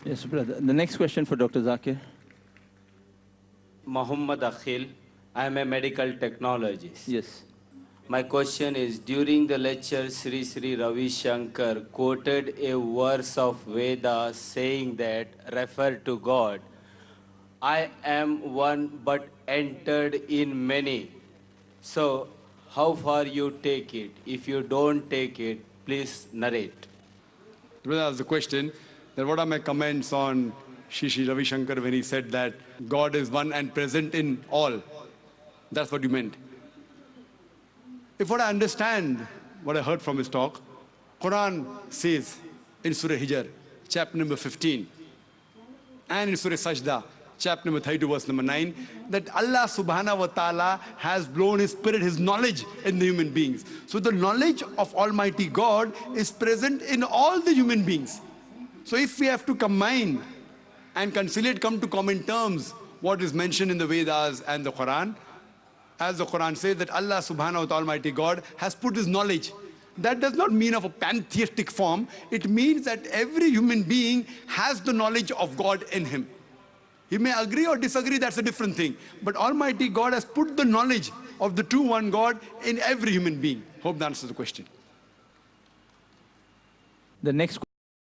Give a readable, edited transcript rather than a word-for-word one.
Yes, brother. The next question for Dr. Zakir. Muhammad Akhil. I am a medical technologist. Yes. My question is, during the lecture, Sri Sri Ravi Shankar quoted a verse of Veda saying that, refer to God, I am one but entered in many. So, how far you take it? If you don't take it, please narrate. Brother asked the question that what are my comments on Shri Ravi Shankar when he said that God is one and present in all. That's what you meant. If what I understand, what I heard from his talk, Quran says in Surah Hijr, chapter number 15, and in Surah Sajda, chapter number 32, verse number 9, that Allah subhanahu wa ta'ala has blown His Spirit, His knowledge in the human beings. So the knowledge of Almighty God is present in all the human beings. So if we have to combine and conciliate, come to common terms, what is mentioned in the Vedas and the Quran, as the Quran says that Allah subhanahu wa ta'ala, Almighty God, has put His knowledge. That does not mean of a pantheistic form. It means that every human being has the knowledge of God in him. He may agree or disagree, that's a different thing. But Almighty God has put the knowledge of the true one God in every human being. Hope that answers the question. The next